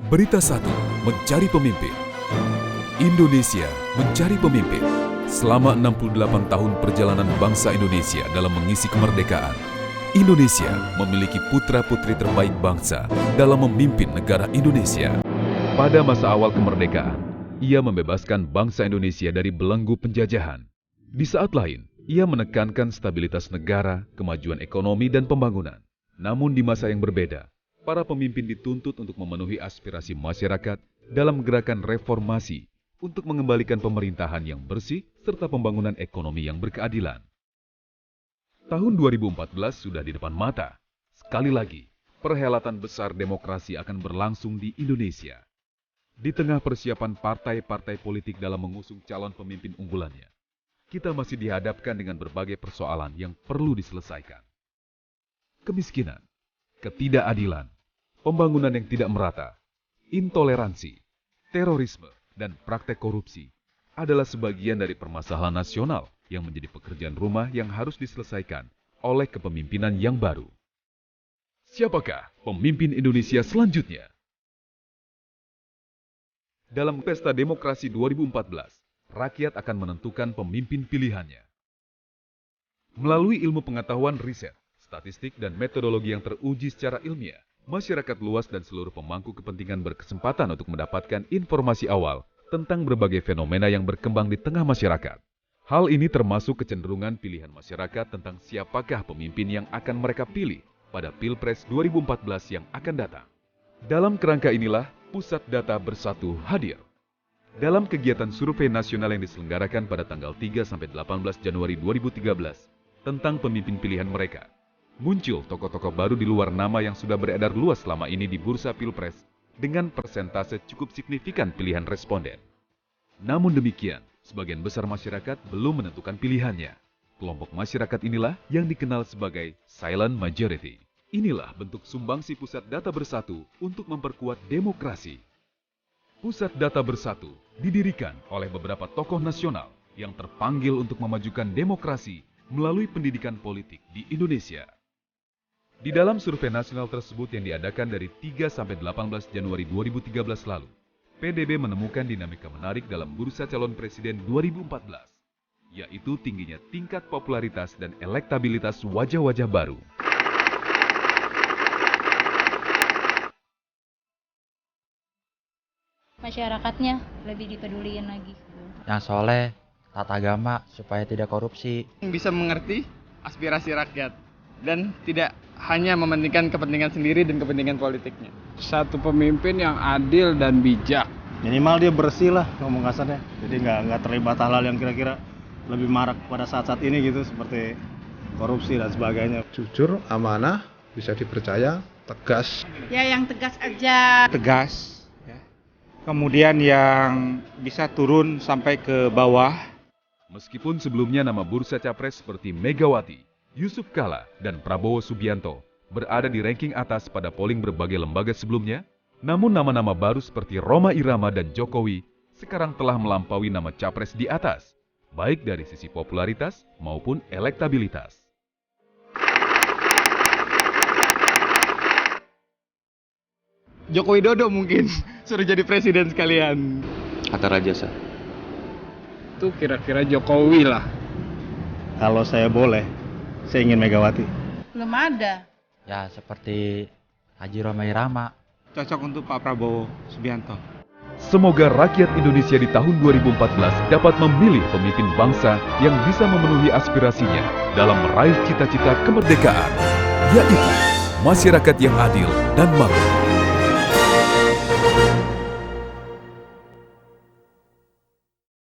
Berita 1, mencari pemimpin. Indonesia mencari pemimpin. Selama 68 tahun perjalanan bangsa Indonesia dalam mengisi kemerdekaan, Indonesia memiliki putra-putri terbaik bangsa dalam memimpin negara Indonesia. Pada masa awal kemerdekaan, ia membebaskan bangsa Indonesia dari belenggu penjajahan. Di saat lain, ia menekankan stabilitas negara, kemajuan ekonomi, dan pembangunan. Namun di masa yang berbeda, para pemimpin dituntut untuk memenuhi aspirasi masyarakat dalam gerakan reformasi untuk mengembalikan pemerintahan yang bersih serta pembangunan ekonomi yang berkeadilan. Tahun 2014 sudah di depan mata. Sekali lagi, perhelatan besar demokrasi akan berlangsung di Indonesia. Di tengah persiapan partai-partai politik dalam mengusung calon pemimpin unggulannya, kita masih dihadapkan dengan berbagai persoalan yang perlu diselesaikan. Kemiskinan, ketidakadilan, pembangunan yang tidak merata, intoleransi, terorisme, dan praktek korupsi adalah sebagian dari permasalahan nasional yang menjadi pekerjaan rumah yang harus diselesaikan oleh kepemimpinan yang baru. Siapakah pemimpin Indonesia selanjutnya? Dalam Pesta Demokrasi 2014, rakyat akan menentukan pemimpin pilihannya. Melalui ilmu pengetahuan riset, statistik, dan metodologi yang teruji secara ilmiah, masyarakat luas dan seluruh pemangku kepentingan berkesempatan untuk mendapatkan informasi awal tentang berbagai fenomena yang berkembang di tengah masyarakat. Hal ini termasuk kecenderungan pilihan masyarakat tentang siapakah pemimpin yang akan mereka pilih pada Pilpres 2014 yang akan datang. Dalam kerangka inilah, Pusat Data Bersatu hadir. Dalam kegiatan survei nasional yang diselenggarakan pada tanggal 3-18 Januari 2013 tentang pemimpin pilihan mereka, muncul tokoh-tokoh baru di luar nama yang sudah beredar luas selama ini di bursa Pilpres dengan persentase cukup signifikan pilihan responden. Namun demikian, sebagian besar masyarakat belum menentukan pilihannya. Kelompok masyarakat inilah yang dikenal sebagai silent majority. Inilah bentuk sumbangsi Pusat Data Bersatu untuk memperkuat demokrasi. Pusat Data Bersatu didirikan oleh beberapa tokoh nasional yang terpanggil untuk memajukan demokrasi melalui pendidikan politik di Indonesia. Di dalam survei nasional tersebut yang diadakan dari 3-18 Januari 2013 lalu, PDB menemukan dinamika menarik dalam bursa calon presiden 2014, yaitu tingginya tingkat popularitas dan elektabilitas wajah-wajah baru. Masyarakatnya lebih dipeduliin lagi. Yang soleh, taat agama supaya tidak korupsi. Bisa mengerti aspirasi rakyat dan tidak hanya mementingkan kepentingan sendiri dan kepentingan politiknya. Satu pemimpin yang adil dan bijak. Minimal dia bersih lah ngomong kasarnya. Jadi nggak terlibat hal-hal yang kira-kira lebih marak pada saat-saat ini gitu, seperti korupsi dan sebagainya. Jujur, amanah, bisa dipercaya, tegas. Ya yang tegas aja. Tegas, ya. Kemudian yang bisa turun sampai ke bawah. Meskipun sebelumnya nama bursa capres seperti Megawati, Yusuf Kala, dan Prabowo Subianto berada di ranking atas pada polling berbagai lembaga sebelumnya, namun nama-nama baru seperti Rhoma Irama dan Jokowi sekarang telah melampaui nama capres di atas, baik dari sisi popularitas maupun elektabilitas. Joko Widodo mungkin suruh jadi presiden sekalian. Hatta Rajasa. Itu kira-kira Jokowi lah. Kalau saya boleh, saya ingin Megawati. Belum ada. Ya seperti Haji Rhoma Irama. Cocok untuk Pak Prabowo Subianto. Semoga rakyat Indonesia di tahun 2014 dapat memilih pemimpin bangsa yang bisa memenuhi aspirasinya dalam meraih cita-cita kemerdekaan, yaitu masyarakat yang adil dan makmur.